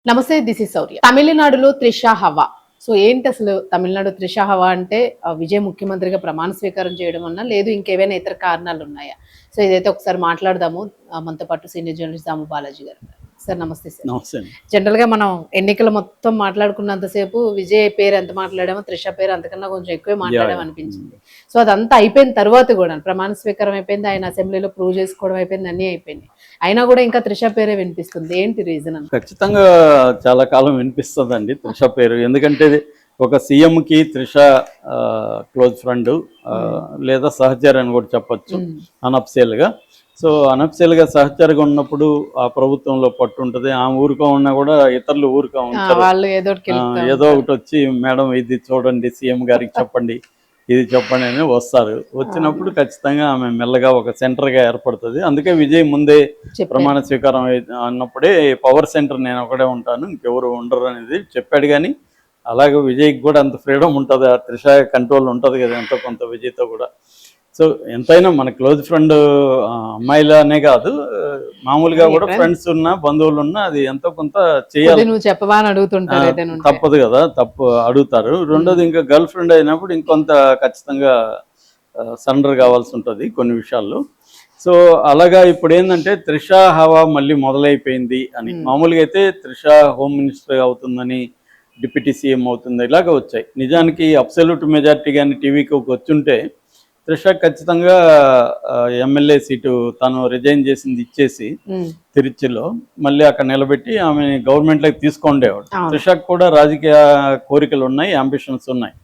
నమస్తే, this is శౌర్య. తమిళనాడులో త్రిష హవా. సో ఏంటి అసలు తమిళనాడు త్రిష హవా అంటే విజయ్ ముఖ్యమంత్రిగా ప్రమాణ స్వీకారం చేయడం అన్నా, లేదు ఇంకేవైనా ఇతర కారణాలు ఉన్నాయా? సో ఇదైతే ఒకసారి మాట్లాడదాము. మనతో పాటు సీనియర్ జర్నలిస్ట్ దాము బాలాజీ గారు. సార్ నమస్తే సార్. నమస్తే. జనరల్ గా మనం ఎన్నికలు మొత్తం మాట్లాడుకున్నంతసేపు విజయ్ పేరు ఎంత మాట్లాడామో, త్రిష పేరు అంతకన్నా కొంచెం ఎక్కువే మాట్లాడాం అనిపించింది. సో అదంతా అయిపోయిన తర్వాత కూడా ప్రమాణ స్వీకారం అయిపోయింది, ఆయన అసెంబ్లీలో ప్రూవ్ చేసుకోవడం అయిపోయింది, అన్నీ అయిపోయింది. అయినా కూడా ఇంకా త్రిష పేరే వినిపిస్తుంది. ఏంటి రీజన్ అని? ఖచ్చితంగా చాలా కాలం వినిపిస్తుందండి త్రిష పేరు. ఎందుకంటే ఒక సీఎంకి త్రిష క్లోజ్ ఫ్రెండ్ లేదా సహచరి అని కూడా చెప్పచ్చు అనఫ్సియల్గా. సో అనఫ్సియల్గా సహచరిగా ఉన్నప్పుడు ఆ ప్రభుత్వంలో పట్టు ఉంటుంది. ఆమె ఊరుకో ఉన్నా కూడా ఇతరులు ఊరుకో ఉంటారు. ఏదో ఒకటి వచ్చి మేడం ఇది చూడండి, సీఎం గారికి చెప్పండి, ఇది చెప్పండి అని వస్తారు. వచ్చినప్పుడు ఖచ్చితంగా ఆమె మెల్లగా ఒక సెంటర్గా ఏర్పడుతుంది. అందుకే విజయ్ ముందే ప్రమాణ స్వీకారం అన్నప్పుడే పవర్ సెంటర్ నేను ఒకడే ఉంటాను, ఇంకెవరు ఉండరు అనేది చెప్పాడు. కానీ అలాగే విజయ్కి కూడా అంత ఫ్రీడమ్ ఉంటుంది, ఆ త్రిష కంట్రోల్ ఉంటుంది కదా ఎంతో కొంత విజయ్తో కూడా. సో ఎంతైనా మన క్లోజ్ ఫ్రెండ్ అమ్మాయిలనే కాదు, మామూలుగా కూడా ఫ్రెండ్స్ ఉన్నా బంధువులు ఉన్నా అది ఎంతో కొంత చేయాలి. నువ్వు చెప్పవా అని అడుగుతుంటారు, తప్పదు కదా, అడుగుతారు. రెండోది ఇంకా గర్ల్ ఫ్రెండ్ అయినప్పుడు ఇంకొంత ఖచ్చితంగా సరెండర్ కావాల్సి ఉంటుంది కొన్ని విషయాల్లో. సో అలాగా ఇప్పుడు ఏంటంటే త్రిష హవా మళ్ళీ మొదలైపోయింది అని. మామూలుగా అయితే త్రిష హోమ్ మినిస్టర్ అవుతుందని, డిప్యూటీ సీఎం అవుతుంది, ఇలాగ వచ్చాయి. నిజానికి అబ్సల్యూట్ మెజార్టీ కానీ టీవీకి వచ్చుంటే త్రిష ఖచ్చితంగా ఎమ్మెల్యే సీటు తను రిజైన్ చేసింది ఇచ్చేసి తిరుచిలో మళ్ళీ అక్కడ నిలబెట్టి ఆమె గవర్నమెంట్లోకి తీసుకుండేవాడు. త్రిషకు కూడా రాజకీయ కోరికలు ఉన్నాయి, అంబిషన్స్ ఉన్నాయి.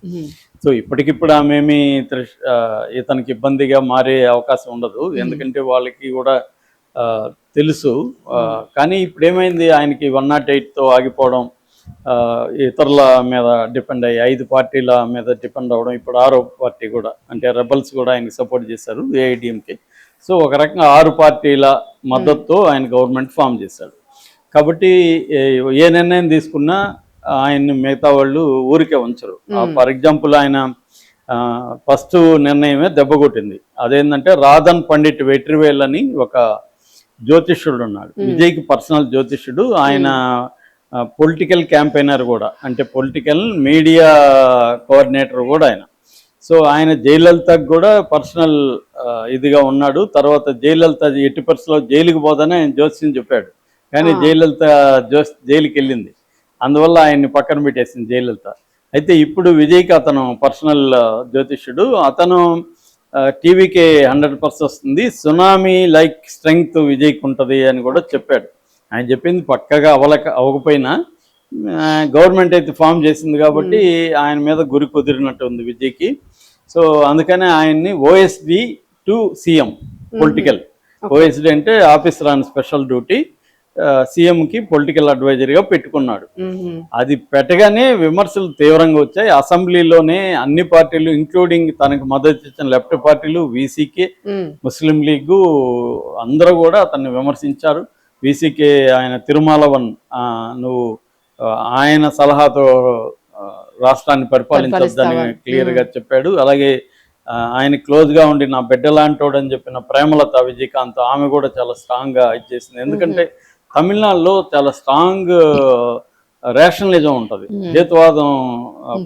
సో ఇప్పటికిప్పుడు ఆమెమి ఇతనికి ఇబ్బందిగా మారే అవకాశం ఉండదు, ఎందుకంటే వాళ్ళకి కూడా తెలుసు. కానీ ఇప్పుడు ఏమైంది, ఆయనకి 108తో ఆగిపోవడం, ఇతరుల మీద డిపెండ్ అయ్యి 5 పార్టీల మీద డిపెండ్ అవ్వడం, ఇప్పుడు 6వ పార్టీ కూడా అంటే రెబల్స్ కూడా ఆయనకి సపోర్ట్ చేశారు, ఏఐడిఎంకే. సో ఒక రకంగా 6 పార్టీల మద్దతుతో ఆయన గవర్నమెంట్ ఫామ్ చేశాడు. కాబట్టి ఏ నిర్ణయం తీసుకున్నా ఆయన్ని మిగతా వాళ్ళు ఊరికే ఉంచరు. ఫర్ ఎగ్జాంపుల్ ఆయన ఫస్ట్ నిర్ణయమే దెబ్బ కొట్టింది. అదేంటంటే రాధన్ పండిట్ వెట్రివేల్ అని ఒక జ్యోతిష్యుడు ఉన్నాడు, విజయ్కి పర్సనల్ జ్యోతిష్యుడు. ఆయన పొలిటికల్ క్యాంపెయినర్ కూడా, అంటే పొలిటికల్ మీడియా కోఆర్డినేటర్ కూడా ఆయన. సో ఆయన జయలలితకు కూడా పర్సనల్ ఇదిగా ఉన్నాడు. తర్వాత జయలలిత ఎట్టి పరిస్థితుల్లో జైలుకి పోదని ఆయన జ్యోతిష్యం చెప్పాడు, కానీ జయలలిత జైలుకి వెళ్ళింది, అందువల్ల ఆయన్ని పక్కన పెట్టేసింది జయలలిత. అయితే ఇప్పుడు విజయ్కి అతను పర్సనల్ జ్యోతిష్యుడు. అతను టీవీకి 100% వస్తుంది, సునామీ లైక్ స్ట్రెంగ్త్ విజయ్కి ఉంటుంది అని కూడా చెప్పాడు. ఆయన చెప్పింది పక్కగా అవ్వకపోయినా గవర్నమెంట్ అయితే ఫామ్ చేసింది కాబట్టి ఆయన మీద గురి కుదిరినట్టు ఉంది విజయ్కి. సో అందుకనే ఆయన్ని OSD to CM political, OSD అంటే ఆఫీసర్ ఆన్ స్పెషల్ డ్యూటీ, సీఎంకి పొలిటికల్ అడ్వైజర్గా పెట్టుకున్నాడు. అది పెట్టగానే విమర్శలు తీవ్రంగా వచ్చాయి. అసెంబ్లీలోనే అన్ని పార్టీలు ఇంక్లూడింగ్ తనకు మద్దతు ఇచ్చిన లెఫ్ట్ పార్టీలు, వీసీకే, ముస్లిం లీగు అందరూ కూడా అతన్ని విమర్శించారు. వీసీకే ఆయన తిరుమలవన్, నువ్వు ఆయన సలహాతో రాష్ట్రాన్ని పరిపాలించొద్దని క్లియర్గా చెప్పాడు. అలాగే ఆయన క్లోజ్గా ఉండి నా బిడ్డ లాంటోడు అని చెప్పిన ప్రేమలత విజయకాంత్, ఆమె కూడా చాలా స్ట్రాంగ్గా ఇచ్చేసింది. ఎందుకంటే తమిళనాడులో చాలా స్ట్రాంగ్ రేషనలిజం ఉంటుంది, హేతువాదం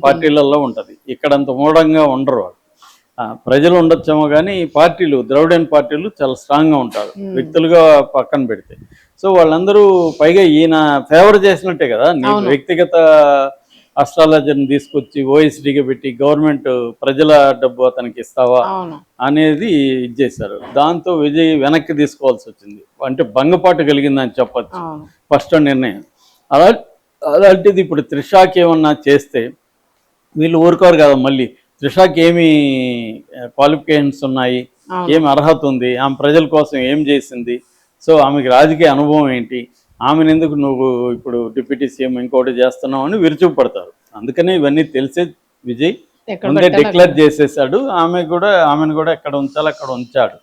పార్టీలలో ఉంటుంది. ఇక్కడంత మూఢంగా ఉండరు వాళ్ళు. ప్రజలు ఉండొచ్చేమో కానీ పార్టీలు, ద్రవిడియన్ పార్టీలు చాలా స్ట్రాంగ్గా ఉంటారు వ్యక్తులుగా పక్కన పెడితే. సో వాళ్ళందరూ పైగా ఈయన ఫేవర్ చేసినట్టే కదా, నీకు వ్యక్తిగత అస్ట్రాలజర్ని తీసుకొచ్చి ఓఎస్డీగా పెట్టి గవర్నమెంట్ ప్రజల డబ్బు అతనికి ఇస్తావా అనేది ఇచ్చేశారు. దాంతో విజయ్ వెనక్కి తీసుకోవాల్సి వచ్చింది, అంటే భంగపాటు కలిగిందని చెప్పచ్చు ఫస్ట్ నిర్ణయం. అలాంటిది ఇప్పుడు త్రిషాకి ఏమన్నా చేస్తే వీళ్ళు ఊరుకోరు కదా. మళ్ళీ త్రిషాకి ఏమి క్వాలిఫికేషన్స్ ఉన్నాయి, ఏమి అర్హత ఉంది, ఆమె ప్రజల కోసం ఏం చేసింది, సో ఆమెకి రాజకీయ అనుభవం ఏంటి, ఆమెను ఎందుకు నువ్వు ఇప్పుడు డిప్యూటీ సీఎం ఇంకోటి చేస్తున్నావు అని విరుచుకుపడతారు. అందుకనే ఇవన్నీ తెలిసే విజయ్ ముందే డిక్లేర్ చేసేసాడు. ఆమెను కూడా ఎక్కడ ఉంచాలో అక్కడ ఉంచాడు.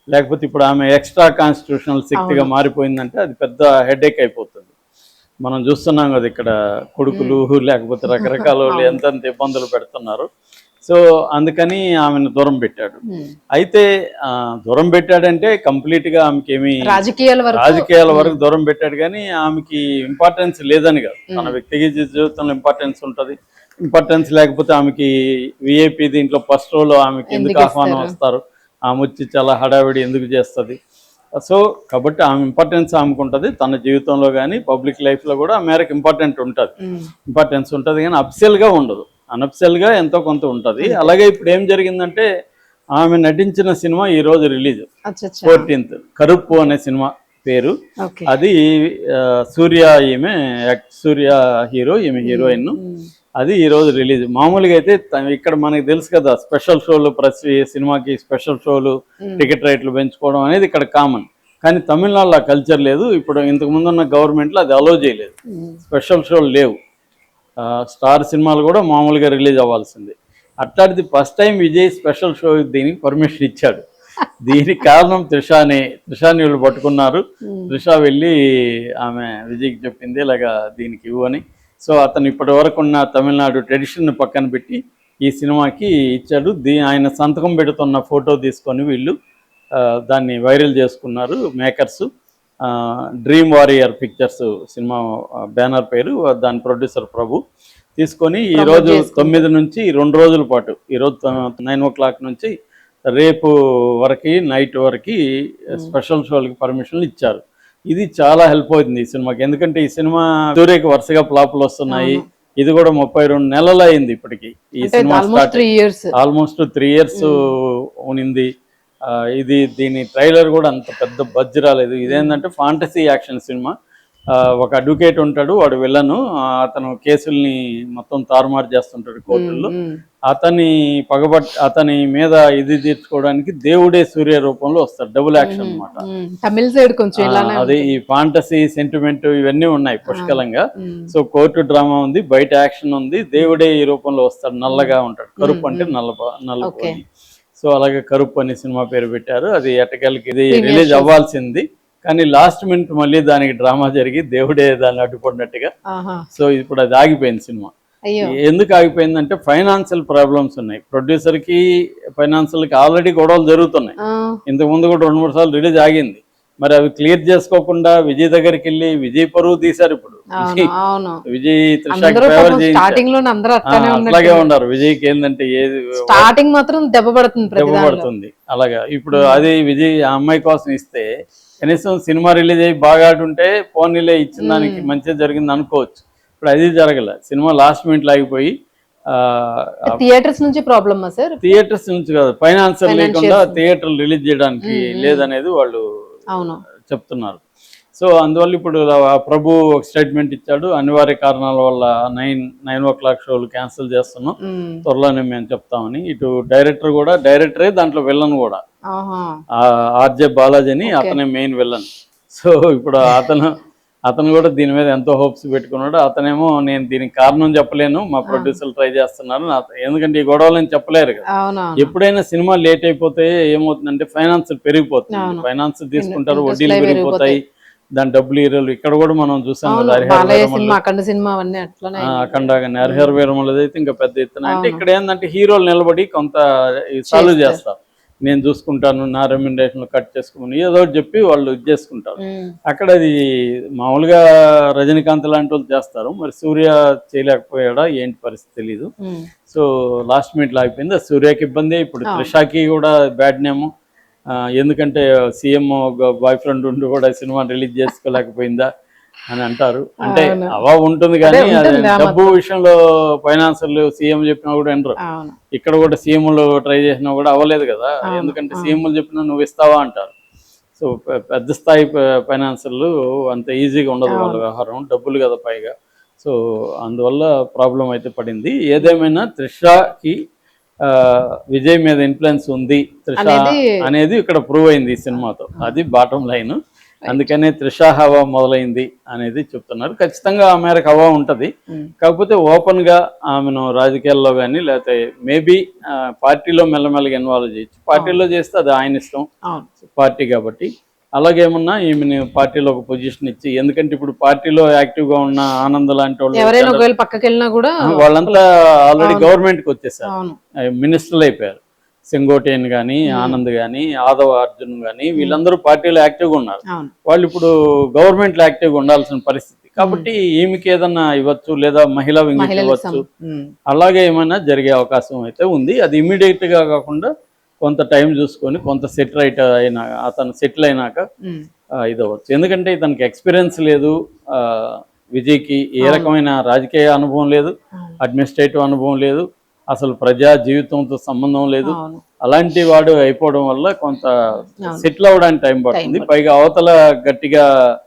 లేకపోతే ఇప్పుడు ఆమె ఎక్స్ట్రా కాన్స్టిట్యూషనల్ శక్తిగా మారిపోయిందంటే అది పెద్ద హెడేక్ అయిపోతుంది. మనం చూస్తున్నాం కదా, ఇక్కడ కొడుకులు లేకపోతే రకరకాల వాళ్ళు ఎంతెంత ఇబ్బందులు పెడుతున్నారు. సో అందుకని ఆమెను దూరం పెట్టాడు. అయితే దూరం పెట్టాడంటే కంప్లీట్గా ఆమెకి ఏమి రాజకీయాల వరకు దూరం పెట్టాడు, కానీ ఆమెకి ఇంపార్టెన్స్ లేదని కాదు. తన వ్యక్తిగత జీవితంలో ఇంపార్టెన్స్ ఉంటుంది. ఇంపార్టెన్స్ లేకపోతే ఆమెకి విఐపి దీంట్లో ఫస్ట్ రోలో ఆమెకి ఎందుకు ఆహ్వానం వస్తారు, ఆమె వచ్చి చాలా హడావిడి ఎందుకు చేస్తుంది. సో కాబట్టి ఆమె ఇంపార్టెన్స్ ఆమెకు ఉంటుంది. తన జీవితంలో కానీ పబ్లిక్ లైఫ్లో కూడా ఆ మేరకు ఇంపార్టెన్స్ ఉంటుంది, కానీ అఫిషియల్గా ఉండదు. అనఫిషియల్గా ఎంతో కొంత ఉంటుంది. అలాగే ఇప్పుడు ఏం జరిగిందంటే ఆమె నటించిన సినిమా ఈరోజు రిలీజ్ 14th, కరుప్పు అనే సినిమా పేరు. అది సూర్య, సూర్య హీరో, ఈమె హీరోయిన్. అది ఈరోజు రిలీజ్. మామూలుగా అయితే ఇక్కడ మనకి తెలుసు కదా, స్పెషల్ షోలు, ప్రతి సినిమాకి స్పెషల్ షోలు, టికెట్ రేట్లు పెంచుకోవడం అనేది ఇక్కడ కామన్. కానీ తమిళనాడులో ఆ కల్చర్ లేదు. ఇప్పుడు ఇంతకు ముందున్న గవర్నమెంట్లో అది అలో చేయలేదు, స్పెషల్ షోలు లేవు. స్టార్ సినిమాలు కూడా మామూలుగా రిలీజ్ అవ్వాల్సింది. అట్లాంటిది first time Vijay special show దీనికి పర్మిషన్ ఇచ్చాడు. దీనికి కారణం త్రిషాని వీళ్ళు పట్టుకున్నారు. త్రిష వెళ్ళి ఆమె విజయ్కి చెప్పింది ఇలాగా దీనికి ఇవ్వు అని. సో అతను ఇప్పటి వరకు ఉన్న తమిళనాడు ట్రెడిషన్ పక్కన పెట్టి ఈ సినిమాకి ఇచ్చాడు. ఆయన సంతకం పెడుతున్న ఫోటో తీసుకొని వీళ్ళు దాన్ని వైరల్ చేసుకున్నారు makers. Dream Warrior Pictures cinema banner పేరు, దాని ప్రొడ్యూసర్ ప్రభు తీసుకొని ఈరోజు 9 నుంచి 2 రోజుల పాటు, ఈరోజు 9 o'clock నుంచి రేపు వరకు నైట్ వరకు స్పెషల్ షోలకి పర్మిషన్లు ఇచ్చారు. ఇది చాలా హెల్ప్ అవుతుంది ఈ సినిమాకి. ఎందుకంటే ఈ సినిమా సూర్యకి వరుసగా ఫ్లాపులు వస్తున్నాయి. ఇది కూడా 32 నెలలు అయింది ఇప్పటికి ఈ సినిమా స్టార్ట్. Almost 3 years ఉనింది. దీని ట్రైలర్ కూడా అంత పెద్ద బడ్జ్ రాలేదు. ఇదేంటంటే ఫాంటసీ యాక్షన్ సినిమా. ఒక అడ్వకేట్ ఉంటాడు, వాడు విలను. అతను కేసుల్ని మొత్తం తారుమారు చేస్తుంటాడు కోర్టుల్లో. అతని మీద ఇది తీర్చుకోవడానికి దేవుడే సూర్య రూపంలో వస్తాడు. డబుల్ యాక్షన్ అనమాట. తమిళ సైడ్ కొంచెం అది ఈ ఫాంటసీ సెంటిమెంట్ ఇవన్నీ ఉన్నాయి పుష్కలంగా. సో కోర్టు డ్రామా ఉంది, బయట యాక్షన్ ఉంది, దేవుడే ఈ రూపంలో వస్తాడు. నల్లగా ఉంటాడు, కరుపు అంటే నల్ల. సో అలాగే కరుపు అనే సినిమా పేరు పెట్టారు. అది ఎట్టకెళ్ళకి ఇది రిలీజ్ అవ్వాల్సింది, కానీ లాస్ట్ మినిట్ మళ్ళీ దానికి డ్రామా జరిగి దేవుడే దాన్ని అడ్డుపడినట్టుగా. సో ఇప్పుడు అది ఆగిపోయింది సినిమా. ఎందుకు ఆగిపోయిందంటే ఫైనాన్షియల్ ప్రాబ్లమ్స్ ఉన్నాయి. ప్రొడ్యూసర్ కి ఫైనాన్షియల్ కి ఆల్రెడీ గొడవలు జరుగుతున్నాయి. ఇంతకు ముందు కూడా 2-3 సార్లు రిలీజ్ ఆగింది. మరి అవి క్లియర్ చేసుకోకుండా విజయ్ దగ్గరికి వెళ్ళి విజయ్ పరువు తీశారు. ఇప్పుడు విజయ్ త్రిషాకి ఫేవర్ అట్లాగే ఉన్నారు. విజయ్కి ఏంటంటే ఏది స్టార్టింగ్ మాత్రం దెబ్బ పడుతుంది. అలాగా ఇప్పుడు అది విజయ్ ఆ అమ్మాయి కోసం ఇస్తే కనీసం సినిమా రిలీజ్ అయ్యి బాగా ఆడుంటే పోనీలే ఇచ్చిన దానికి మంచిగా జరిగింది అనుకోవచ్చు. ఇప్పుడు అది జరగలే. సినిమా లాస్ట్ మినిట్ లాగిపోయి థియేటర్స్ నుంచి ప్రాబ్లమా సార్? థియేటర్స్ నుంచి కాదు, ఫైనాన్షియల్ లేకుండా థియేటర్లు రిలీజ్ చేయడానికి లేదనేది వాళ్ళు చెప్తున్నారు. సో అందువల్ల ఇప్పుడు ప్రభు ఒక స్టేట్మెంట్ ఇచ్చాడు. అనివార్య కారణాల వల్ల 9 o'clock షోలు క్యాన్సిల్ చేస్తున్నాం, త్వరలోనే మేము చెప్తామని. ఇటు డైరెక్టరే దాంట్లో విలన్ కూడా, ఆర్జే బాలాజీ అని, అతనే మెయిన్ విలన్. సో ఇప్పుడు అతను కూడా దీని మీద ఎంతో హోప్స్ పెట్టుకున్నాడు. అతనేమో నేను దీనికి కారణం చెప్పలేను, మా ప్రొడ్యూసర్లు ట్రై చేస్తున్నారు. ఎందుకంటే ఈ గొడవలు చెప్పలేరు కదా. ఎప్పుడైనా సినిమా లేట్ అయిపోతే ఏమవుతుందంటే ఫైనాన్స్ పెరిగిపోతుంది. ఫైనాన్స్ తీసుకుంటారు, వడ్డీలు పెరిగిపోతాయి, దాని డబ్బులు హీరోలు. ఇక్కడ కూడా మనం చూసాం కదా, అఖండ కానీ హరిహర వీరమలది అయితే ఇంకా పెద్ద ఎత్తున. అంటే ఇక్కడ ఏంటంటే హీరోలు నిలబడి కొంత సాల్వ్ చేస్తారు. నేను చూసుకుంటాను, నా రెమ్యునరేషన్ కట్ చేసుకోమని ఏదో చెప్పి వాళ్ళు ఇది చేసుకుంటారు. అక్కడ అది మామూలుగా రజనీకాంత్ లాంటి వాళ్ళు చేస్తారు. మరి సూర్య చేయలేకపోయాడా ఏంటి పరిస్థితి తెలీదు. సో లాస్ట్ మినిట్ లాగిపోయింది. అది సూర్యకి ఇబ్బంది. ఇప్పుడు త్రిషాకి కూడా బ్యాడ్ నేమ్. ఎందుకంటే సీఎం బాయ్ ఫ్రెండ్ ఉండి కూడా సినిమా రిలీజ్ చేసుకోలేకపోయిందా అని అంటారు. అంటే అవా ఉంటుంది, కానీ డబ్బు విషయంలో ఫైనాన్షియల్ సీఎం చెప్పినా కూడా వినరు. ఇక్కడ కూడా సీఎంలు ట్రై చేసినా కూడా అవ్వలేదు కదా. ఎందుకంటే సీఎంలు చెప్పినా నువ్వు ఇస్తావా అంటారు. సో పెద్ద స్థాయి ఫైనాన్షియల్ అంత ఈజీగా ఉండదు వాళ్ళ వ్యవహారం, డబ్బులు కదా పైగా. సో అందువల్ల ప్రాబ్లం అయితే పడింది. ఏదేమైనా త్రిషాకి విజయ్ మీద ఇన్ఫ్లుయెన్స్ ఉంది త్రిష అనేది ఇక్కడ ప్రూవ్ అయింది ఈ సినిమాతో. అది బాటం లైన్. అందుకనే త్రిషా హవా మొదలైంది అనేది చెప్తున్నారు. ఖచ్చితంగా ఆ మేరకు హవా ఉంటుంది. కాకపోతే ఓపెన్ గా ఆమెను రాజకీయాల్లో కానీ లేకపోతే మేబీ పార్టీలో మెల్లమెల్లగా ఇన్వాల్వ్ చేయొచ్చు. పార్టీలో చేస్తే అది ఆయన ఇష్టం, పార్టీ కాబట్టి. అలాగేమన్నా ఈమెని పార్టీలో ఒక పొజిషన్ ఇచ్చి, ఎందుకంటే ఇప్పుడు పార్టీలో యాక్టివ్గా ఉన్న ఆనంద్ లాంటి ఎవరైనా వాళ్ళు ఒకవేళ పక్కకి వెళ్ళినా కూడా వాళ్ళంతా ఆల్రెడీ గవర్నమెంట్కి వచ్చేసారు, అవును మినిస్టర్లు అయిపోయారు. సెంగోటేన్ కానీ, ఆనంద్ కానీ, ఆదవ్ అర్జున్ కానీ వీళ్ళందరూ పార్టీలో యాక్టివ్గా ఉన్నారు. అవును వాళ్ళు ఇప్పుడు గవర్నమెంట్లో యాక్టివ్గా ఉండాల్సిన పరిస్థితి కాబట్టి ఈమెకి ఏదన్నా ఇవ్వచ్చు, లేదా మహిళా వింగ్ మహిళలకు ఇవ్వచ్చు. అలాగే ఏమైనా జరిగే అవకాశం అయితే ఉంది. అది ఇమీడియట్గా కాకుండా కొంత టైం చూసుకొని, కొంత అతను సెటిల్ అయినాక ఇది అవ్వచ్చు. ఎందుకంటే ఇతనికి ఎక్స్పీరియన్స్ లేదు, విజయ్కి ఏ రకమైన రాజకీయ అనుభవం లేదు, అడ్మినిస్ట్రేటివ్ అనుభవం లేదు, అసలు ప్రజా జీవితంతో సంబంధం లేదు. అవును అలాంటి వాడు అయిపోవడం వల్ల కొంత సెటిల్ అవ్వడానికి టైం పడుతుంది. పైగా అవతల గట్టిగా